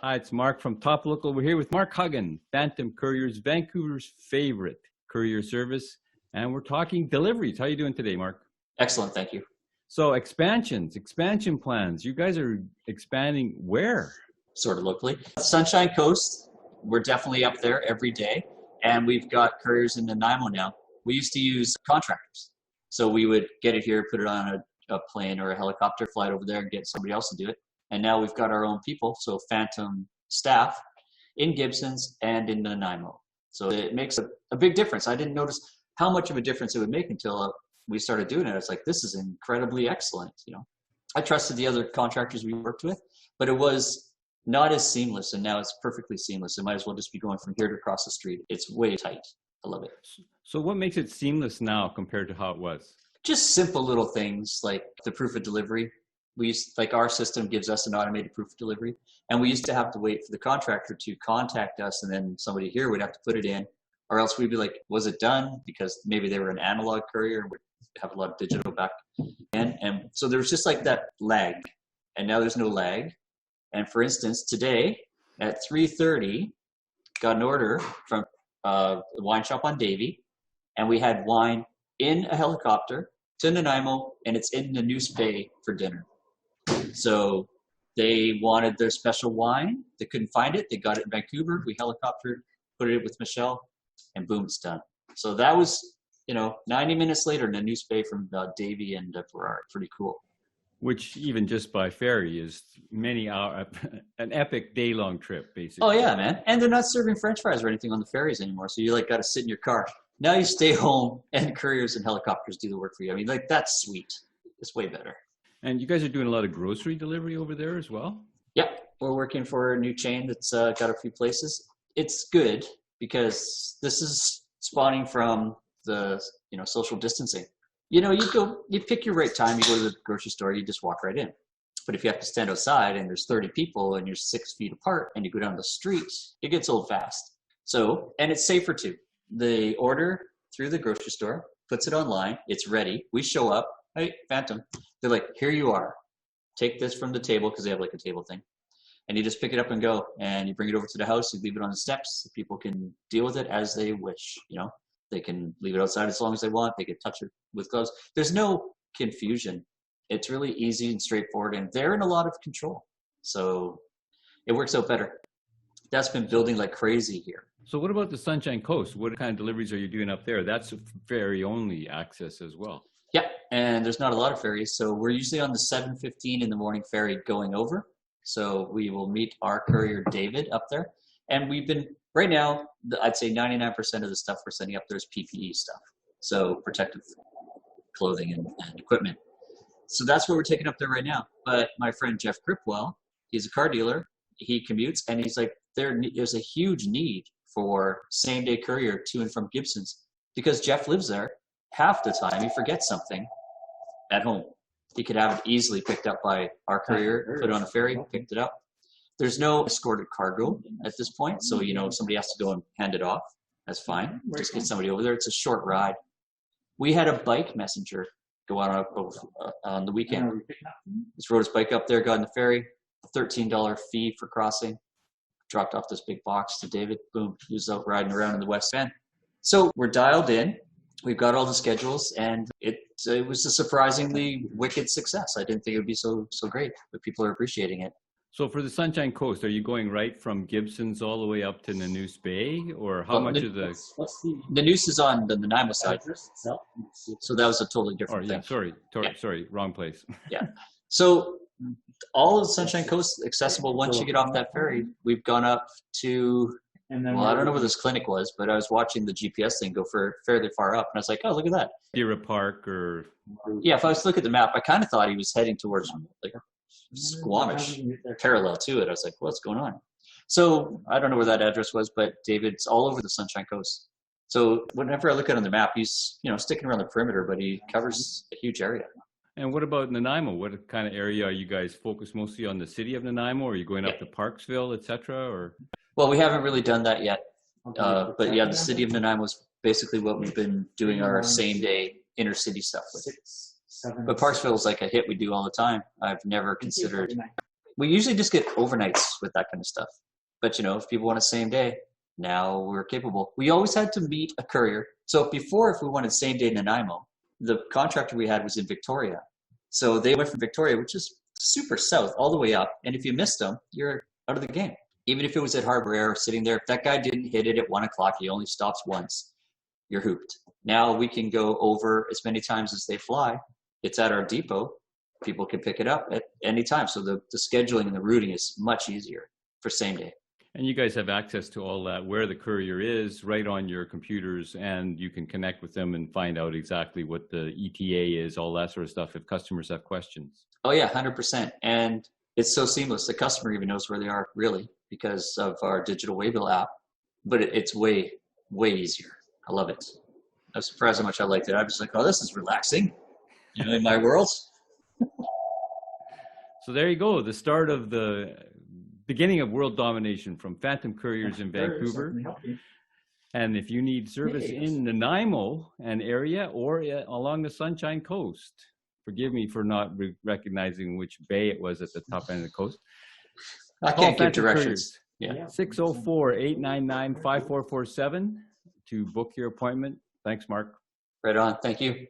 Hi, it's Mark from Top Local. We're here with Mark Huggan, Phantom Couriers, Vancouver's favorite courier service. And we're talking deliveries. How are you doing today, Mark? Excellent, thank you. So expansion plans. You guys are expanding where? Sort of locally. Sunshine Coast, we're definitely up there every day. And we've got couriers in Nanaimo now. We used to use contractors. So we would get it here, put it on a plane or a helicopter, fly it over there and get somebody else to do it. And now we've got our own people, so Phantom staff in Gibson's and in Nanaimo. So it makes a big difference. I didn't notice how much of a difference it would make until we started doing it. It's like, this is incredibly excellent. I trusted the other contractors we worked with, but it was not as seamless, and now it's perfectly seamless. It might as well just be going from here to across the street. It's way tight. I love it. So what makes it seamless now compared to how it was? Just simple little things like the proof of delivery. Our system gives us an automated proof of delivery, and we used to have to wait for the contractor to contact us, and then somebody here would have to put it in, or else we'd be like, was it done? Because maybe they were an analog courier and would have a lot of digital back in. And so there was just like that lag, and now there's no lag. And for instance, today at 3:30, got an order from the wine shop on Davie, and we had wine in a helicopter to Nanaimo, and it's in the Noose Bay for dinner. So they wanted their special wine. They couldn't find it. They got it in Vancouver. We helicoptered, put it with Michelle, and boom, it's done. So that was, 90 minutes later in the Noose Bay from Davie and Ferrari. Pretty cool. Which even just by ferry is many hours, an epic day-long trip, basically. Oh yeah, man. And they're not serving French fries or anything on the ferries anymore. So you got to sit in your car. Now you stay home and couriers and helicopters do the work for you. I mean, that's sweet. It's way better. And you guys are doing a lot of grocery delivery over there as well? Yeah, we're working for a new chain that's got a few places. It's good because this is spawning from the social distancing. You pick your right time, you go to the grocery store, you just walk right in. But if you have to stand outside and there's 30 people and you're 6 feet apart and you go down the street, it gets old fast. So, and it's safer too. They order through the grocery store, puts it online, it's ready. We show up, hey, Phantom. They're like, here you are. Take this from the table, because they have like a table thing. And you just pick it up and go. And you bring it over to the house, you leave it on the steps. People can deal with it as they wish. They can leave it outside as long as they want. They can touch it with gloves. There's no confusion. It's really easy and straightforward, and they're in a lot of control. So it works out better. That's been building like crazy here. So what about the Sunshine Coast? What kind of deliveries are you doing up there? That's ferry-only access as well. Yeah, and there's not a lot of ferries. So we're usually on the 7:15 in the morning ferry going over. So we will meet our courier, David, up there. And we've been, right now, I'd say 99% of the stuff we're sending up there is PPE stuff. So protective clothing and equipment. So that's what we're taking up there right now. But my friend Jeff Cripwell, he's a car dealer. He commutes, and he's like, there's a huge need for same-day courier to and from Gibson's, because Jeff lives there. Half the time he forgets something at home. He could have it easily picked up by our courier, put it on a ferry, picked it up. There's no escorted cargo at this point, so if somebody has to go and hand it off, that's fine. Just get somebody over there. It's a short ride. We had a bike messenger go out on the weekend. Just rode his bike up there, got in the ferry, $13 fee for crossing, dropped off this big box to David. Boom, he was out riding around in the West End. So we're dialed in. We've got all the schedules, and it was a surprisingly wicked success. I didn't think it would be so great, but people are appreciating it. So for the Sunshine Coast, are you going right from Gibson's all the way up to the Noose Bay, or how much of the... The Noose is on the Nanaimo side, so that was a totally different thing. Sorry, wrong place. Yeah. So all of the Sunshine Coast accessible once you get off that ferry. We've gone up to... I don't know where this clinic was, but I was watching the GPS thing go fairly far up, and I was like, oh, look at that. Deer Park or... Yeah, if I was to look at the map, I kind of thought he was heading towards Squamish, parallel to it. I was like, what's going on? So I don't know where that address was, but David's all over the Sunshine Coast. So whenever I look at it on the map, he's sticking around the perimeter, but he covers a huge area. And what about Nanaimo? What kind of area are you guys focused mostly on? The city of Nanaimo, or are you going up to Parksville, etc.? Or... Well, we haven't really done that yet. But yeah, the city of Nanaimo is basically what we've been doing our same-day inner-city stuff with. But Parksville is like a hit we do all the time. I've never considered we usually just get overnights with that kind of stuff. But, if people want a same day, now we're capable. We always had to meet a courier. So before, if we wanted same day Nanaimo, the contractor we had was in Victoria. So they went from Victoria, which is super south, all the way up. And if you missed them, you're out of the game. Even if it was at Harbor Air sitting there, if that guy didn't hit it at 1 o'clock, he only stops once, you're hooped. Now we can go over as many times as they fly. It's at our depot. People can pick it up at any time. So the scheduling and the routing is much easier for same day. And you guys have access to all that, where the courier is, right on your computers, and you can connect with them and find out exactly what the ETA is, all that sort of stuff, if customers have questions. Oh, yeah, 100%. And it's so seamless. The customer even knows where they are, really, because of our digital waybill app. But it's way, way easier. I love it. I was surprised how much I liked it. I was like, oh, this is relaxing. In my world. So there you go, the start of the beginning of world domination from Phantom Couriers in Vancouver. And if you need service in Nanaimo and area or along the Sunshine Coast, forgive me for not recognizing which bay it was at the top end of the coast. I can't give directions. Yeah. 604-899-5447 to book your appointment. Thanks, Mark. Right on. Thank you.